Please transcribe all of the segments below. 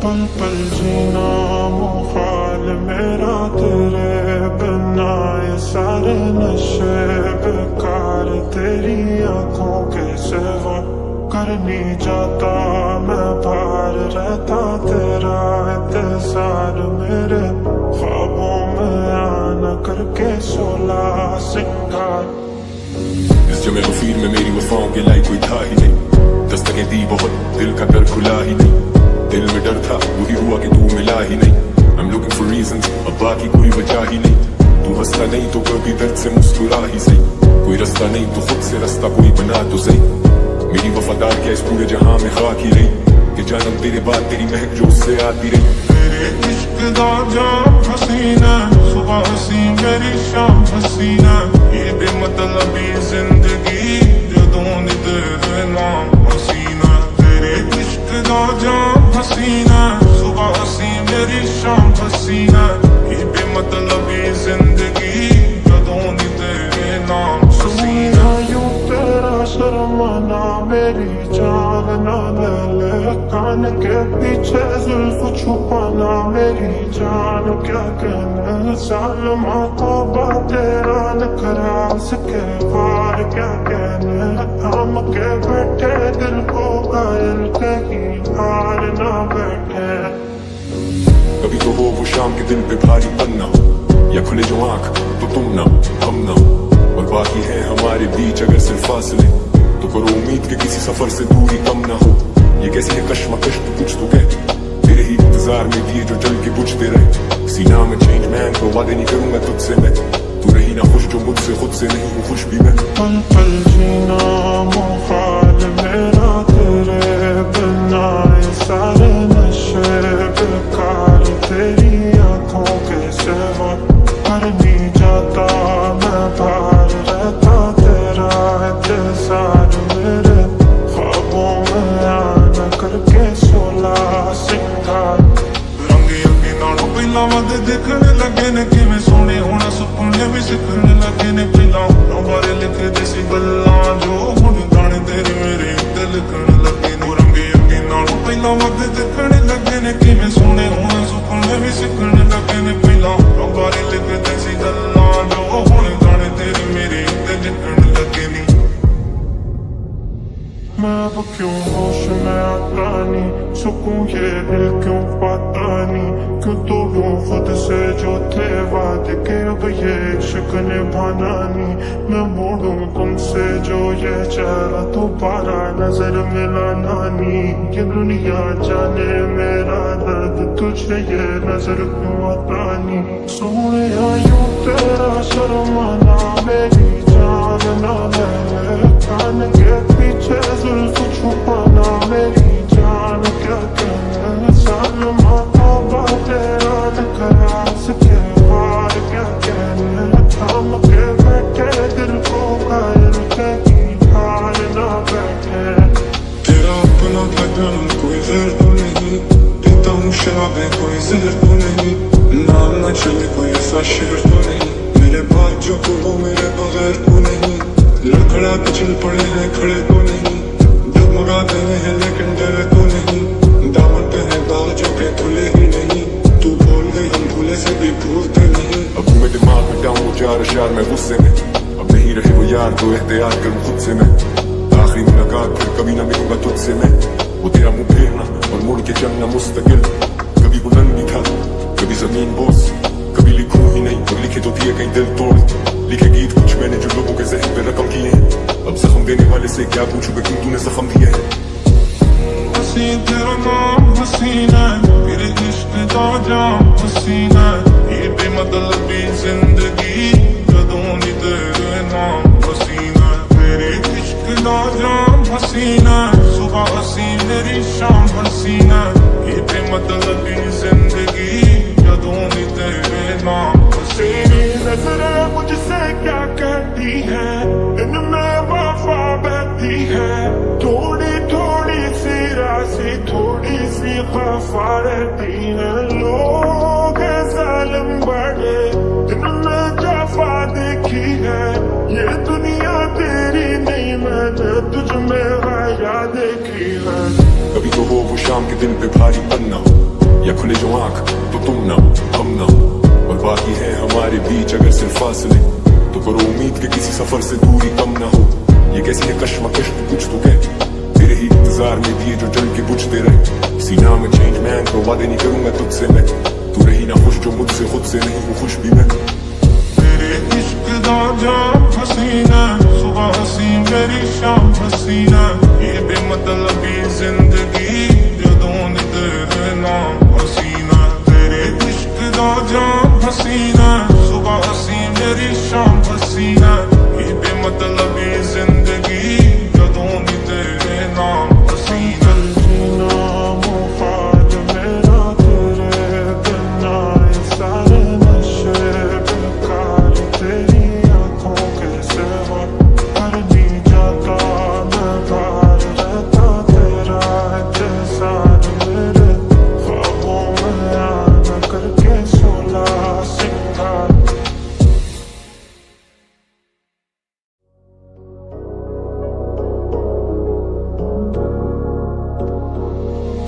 पल पल जीना मुहाल मेरा तेरे बिना, ये सारे नशे बेकार तेरी आंखों के सिवा कर नहीं जाता मैं पार रहता तेरा इंतजार मेरे ख्वाबों में आना करके 16 सिंगार। इस जमे गफीर में मेरी वफाओं के लायक कोई था ही नहीं, दस्तकें दी बहुत दिल का दर खुला ही नहीं, दिल में डर था वही हुआ कि तू मिला ही नहीं। I'm looking for reasons, अब बाकी कोई वजह ही नहीं, तू हंसता नहीं तो कभी दर्द से मुस्कुरा ही सही, कोई रास्ता नहीं तो खुद से रास्ता कोई बना तो सही। मेरी वफादार क्या इस पूरे जहां में खाक ही रही, कि जानम तेरे बाद तेरी महक जो उससे आती रही। मेरे इश्क दा जाम हसीना, सुबह हसी मेरी शाम हसीना, ये बेमतलबी जिंदगी जदों दी तेरे नाम हसीना। तेरे इश्क दा जाम हसीना, सुबह हसी मेरी शाम हसीना, ये बेमतलबी जिंदगी जदों दी तेरे नाम हसीना। यूं तेरा शर्माना मेरी जान ना ले, कान के पीछे जुल्फ छुपाना मेरी जान क्या कहना, सालमा तो तेरा नखरा सके बार क्या कहना, थाम के बैठे दिल को घायल कहीं हार ना बैठे। कभी तो हो वो शाम के दिन पे भारी पन्ना, या खुले जो आंख तो तुम ना हम ना, और बाकी है हमारे बीच अगर सिर्फ फासले, तो करो उम्मीद कि किसी सफर से दूरी कम ना हो। ये कैसी है कश्मकश तू कुछ तो कह, तेरे ही इंतजार में दिए जो जल के बुझते रहे, सीना में चेंज मैन को वादे नहीं करूंगा तुझसे मैं, तू रही ना खुश जो मुझसे खुद से नहीं हूँ खुश भी मैं। पल पल जीना मुहाल मेरा तेरे बिना, ये सारे नशे बेकार तेरी आंखों के सिवा कर नहीं जाता मैं पार रहता तेरा इंतजार मेरे ख्वाबों में आना करके 16 सिंगार। रंगे अंगे नालों पहला वध देखने लगे ने किवें सोने होना, सुपने भी सिखने लगे ने पहला उन्हां बारे लिखदे सी गल्लां जो हुण गाने तेरे मेरे उत्ते लिखण लगे ने। रंगे अंगे नालों पहला वध देखने लगे ने किवें सोने होना, सुपने भी सिखने लगे ने पहला उन्हां बारे लिखदे सी गल्लां जो हुण गाने तेरे मेरे उत्ते लिखण लगे ने। मैं अब क्यों होश में आता नहीं, सुकून ये दिल क्यों पाता नहीं, क्यों तोड़ूं खुद से जो थे वादे के अब ये इश्क निभाना नहीं, मैं मोड़ूं तुमसे जो ये चेहरा दोबारा नजर मिलाना नहीं, ये दुनिया जाने मेरा दर्द तुझे ये नजर क्यों आता नहीं। सोने यूं तेरा शर्माना मेरी जान ना ले, कान के पीछे जुल्फ छुपाना मेरी जान क्या कहना, सालमा तो तेरा नखरा सके बार क्या कहना, थाम के बैठे दिल को घायल कहीं हार ना बैठे। तेरा अपना बदन कोई जहर तो नहीं, पीता हूँ शराबें कोई जहर तो नहीं, नाम न चले कोई ऐसा शेर तो नहीं, मेरे बाद जो वो मेरे बगैर तो नहीं, लड़खड़ा के चल पड़े हैं खड़े तो नहीं, डगमगाते हैं लेकिन डरे तो नहीं, दामन पे है दाग जो के खुले ही नहीं, तू भूल गई हम भूले से भी भूलते नहीं। अब मैं दिमाग में डाऊं चार अशार में गुस्से में, अब नहीं रहे वो यार तो एहतियात करूं खुद से मैं, आखिरी मुलाकात फिर कभी ना मिलूंगा तुझसे मैं, वो तेरा मुंह फेरना और मुड़ के चलना मुस्तकिल, कभी बुलंद भी था कभी जमीन बोस, कभी लिखूं ही नहीं और लिखे तो दिए कहीं दिल तोड़, लिखे गीत कुछ मैंने जो लोगों के ज़हन पे रकम किए हैं, अब जख्म देने वाले से क्या पूछूं कि क्यों तूने जख्म दिए हैं। हसी तेरा नाम हसीना, मेरे इश्क दा जाम हसीना, ये बेमतलबी जिंदगी जदों दी तेरे नाम हसीना। मेरे इश्क दा जाम हसीना, सुबह हसी मेरी शाम हसीना, ये बेमतलबी जिंदगी जदों दी तेरे नाम हसीना। नजरें मुझसे क्या कहती है, इनमें वफा बहती है, थोड़ी थोड़ी सी राशि थोड़ी सी खफा रहती है, लोग जालिम बड़े इनमें जफा देखी है, ये दुनिया तेरी नहीं मैंने तुझ में गया देखी है। कभी तो हो वो शाम के दिन पे भारी पन्ना, तुम ना हो हम ना हो और बाकी है हमारे बीच अगर सिर्फ फासले, तो करो उम्मीद के किसी सफर से दूरी कम ना हो। ये कैसी है कश्मकश तू कुछ तो कह, तेरे ही इंतजार में दिए जो जल के बुझते रहे। सीना में चेंज मैन तो वादे नहीं करूंगा तुझसे मैं, तू रही ना खुश जो मुझसे खुद से नहीं हूँ खुश भी मैं। तेरे इश्क दा जाम हसीना, सुबह हसी मेरी शाम हसीना, ये बेमतलबी जिंदगी जदों नी तेरे नाम हसीना। तेरे इश्क दा जाम हसीना, सुबह हसी मेरी शाम हसीना, ये बेमतलबी जिंदगी जदों नी तेरे नाम हसीना। जीना मुखाल मेरा तेरे बिना, ये सारे नशे बेकार तेरी आंखों के सिवा, कर नहीं जाता मैं बाहर रहता तेरा इंतजार, मेरे ख्वाबों में आना करके 16 सिंगार।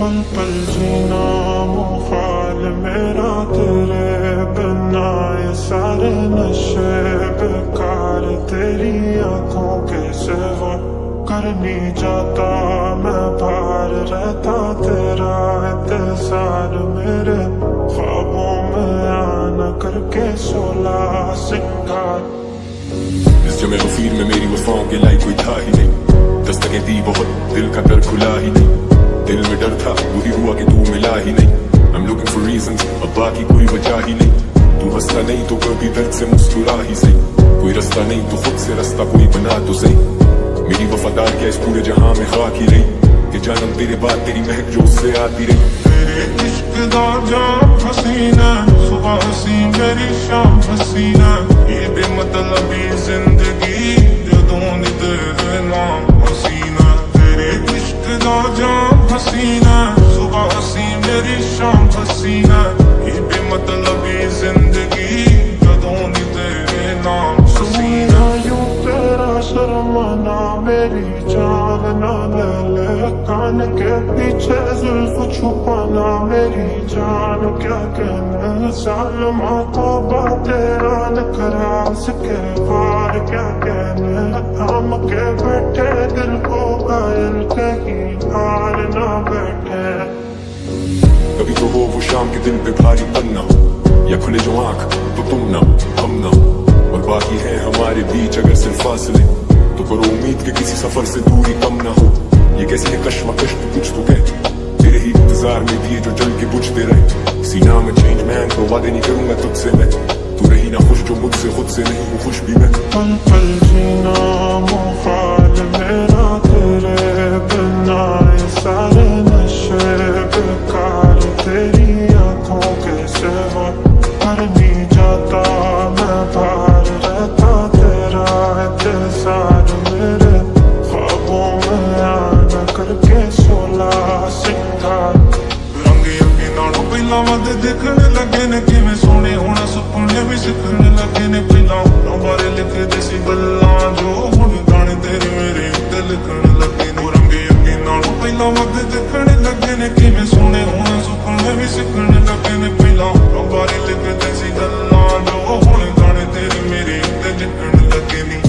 पल पल जीना मुखाल मेरा तेरे बिना, ये सारे नशे बेकार तेरी आंखों के सिवा, कर नहीं जाता मैं बाहर रहता तेरा इंतजार, मेरे ख्वाबों में आना करके 16 सिंगार। इस जमे गफीर में मेरी वफाओं के लायक कोई था ही नहीं, दस्तकें दी बहुत दिल का दर खुला ही नहीं। दिल में डर था वही हुआ कि तू मिला ही नहीं। I'm looking for reasons, अब बाकी कोई वजह ही नहीं। तू हंसता नहीं तो कभी दर्द से मुस्कुरा ही सही, कोई रास्ता नहीं तो खुद से रास्ता कोई बना तो सही। मेरी वफादार क्या इस पूरे जहां में खाक ही रही, कि जानम तेरे बाद तेरी महक जो उससे आती रही। तेरे इश्क दा जाम हसीना, सुबह हसी मेरी शाम हसीना, ये बेमतलबी जिंदगी जदों नी तेरे नाम हसीना। तेरे इश्क दा जाम हसीना, सुबह हसी मेरी शाम हसीना, ये बेमतलबी जिंदगी जदों नी तेरे नाम हसीना। यूं तेरा शर्माना मेरी जान ना ले ले, कान के पीछे जुल्फ छुपाना मेरी जान क्या कहने, सालमा तो तेरा नखरास के बार क्या कहने, थाम के बैठे दिल को घायल कहीं हार ना बैठे। कभी तो हो वो शाम के दिन पे भारी पन्ना हो, या खुले जो आंख तो तुम ना हो हम ना हो और बाकी है हमारे बीच अगर सिर्फ फासले, तो करो उम्मीद के किसी सफर से दूरी कम ना हो। ये कैसी है कश्मकश तू कुछ तो कह, तेरे ही इंतजार में दिए जो जल के बुझते रहे। सीना में चेंज मैन तो वादे नहीं करूंगा तुझसे मैं, तू रही ना खुश जो मुझसे खुद से नहीं हूँ खुश भी मैं। पल पल जीना मुखाल मेरा तेरे बिना, ये सारे नशे बेकार तेरी आंखों के सिवा, कर नहीं जाता मैं बाहर रहता तेरा इंतजार, मेरे ख्वाबों में आना करके 16 सिंगार। रंगे अगे नालों पहला वध दिखने लगे ने, किवें सोने होना सुपने भी सिखने लगे ने। पहला बारे लिखदे सी गल्लां जो हुण गाने तेरे मेरे उत्ते लिखण लगे ने। रंगे अगे नालों पहला वध दिखने लगे ने, किवें सोने होना सुपने भी सिखने लगे ने। पहला बारे लिखदे सी गल्लां जो हुण गाने तेरे मेरे उत्ते लिखण लगे ने।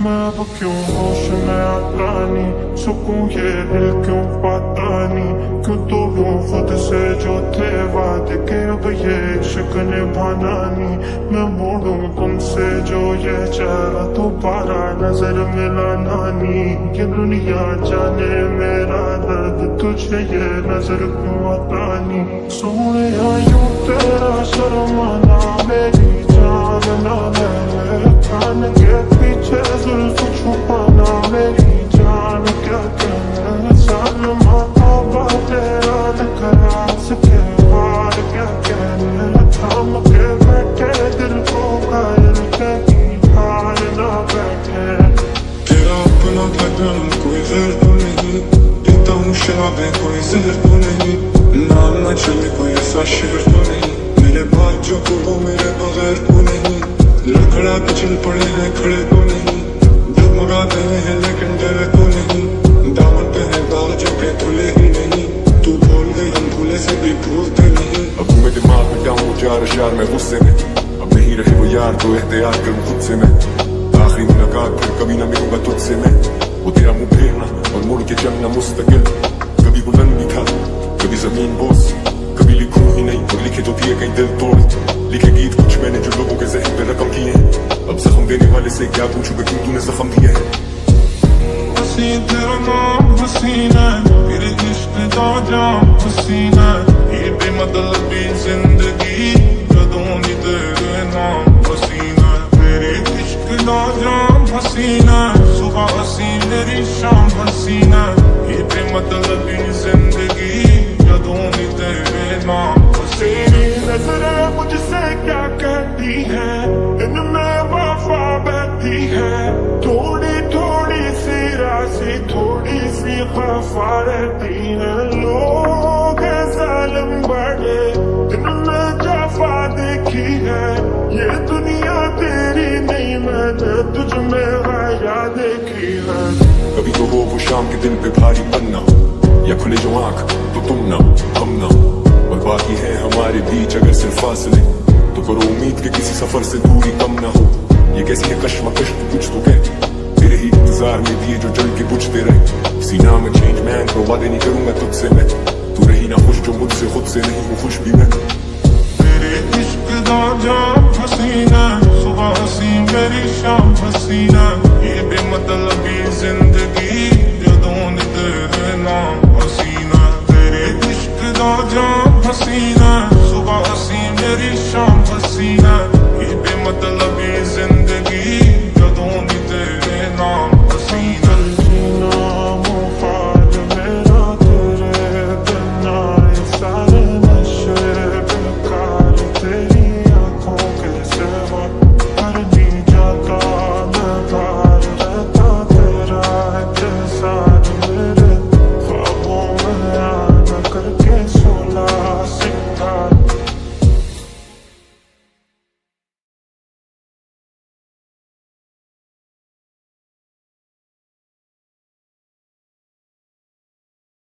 मैं अब क्यों होश में आता नहीं, सुकून ये दिल क्यों पाता नहीं, क्यों तोड़ूं खुद से जो थे वादे के अब ये इश्क निभाना नहीं। मैं मोड़ूं तुमसे जो ये चेहरा दोबारा नजर मिलाना नहीं, ये दुनिया जाने मेरा दर्द तुझे ये नजर क्यों आता नहीं। सोने यूं तेरा शर्माना मेरी जान ना ले, कान के पीछे जुल्फ छुपाना मेरी जान क्या कहने, सालमा तौबा तेरा नखरास के बार क्या कहने, थाम के बैठे दिल को घायल कहीं हार ना बैठे। तेरा अपना बदन कोई गैर तो नहीं, पीता हूँ शराबें कोई जहर तो नहीं, नाम न चले कोई ऐसा शेर तो नहीं, मेरे बात जो बोलो मेरे बगैर तो नहीं। लड़खड़ा के चल पड़े हैं खड़े तो नहीं, डगमगाते हैं लेकिन डरे तो नहीं, दामन पे है दाग जो के खुले ही नहीं। तू भूल गई हम भूले से भी भूल हजार अशार में गुस्से में, अब नहीं रहे वो यार तो एहतियात करूं खुद से मैं। आखिरी मुलाकात फिर कभी ना मिलूंगा तुझसे मैं, वो तेरा मुंह फेरना और मुड़ के चलना मुस्तकिल। कभी बुलंद भी था कभी जमीन बोस, कभी लिखूं ही नहीं और लिखे तो दिए कहीं दिल तोड़। लिखे गीत कुछ मैंने जो लोगों के ज़हन पे रकम किए हैं, अब जख्म देने वाले से क्या पूछूंगा क्यों तूने जख्म दिए हैं। हसीन तेरा नाम हसीना, तेरे इश्क दा जाम हसीना, ये बेमतलबी जिंदगी कदों दी तेरे नाम हसीना। तेरे इश्क दा जाम हसीना, सुबह हसी मेरी शाम हसीना, ये बेमतलबी जिंदगी कदों दी तेरे नाम हसीना। तेरी नजरें मुझसे क्या कहती है, इनमें वफा बहती है, थोड़ी थोड़ी सी राशि थोड़ी सी खफा रहती है। लोग हैं जालिम बड़े, इनमें जफा देखी है, ये दुनिया तेरी नहीं मैंने तुझ में हया देखी है। कभी तो हो वो शाम के दिल पे भारी पन्ना, या खुले जो आंख तो तुम ना हम ना, और बाकी है हमारे बीच अगर सिर्फ फासले, तो करो उम्मीद के किसी सफर से दूरी कम ना हो। ये कैसी है कश्मकश तू कुछ तो कह, तेरे ही इंतजार में दिए जो जल के बुझते रहे। सीना में चेंज मैन तो वादे नहीं करूंगा तुझसे मैं, तू रही ना खुश जो मुझसे खुद से नहीं हूँ खुश भी मैं। तेरे इश्क दा जाम हसीना, सुबह हसी मेरी शाम हसीना,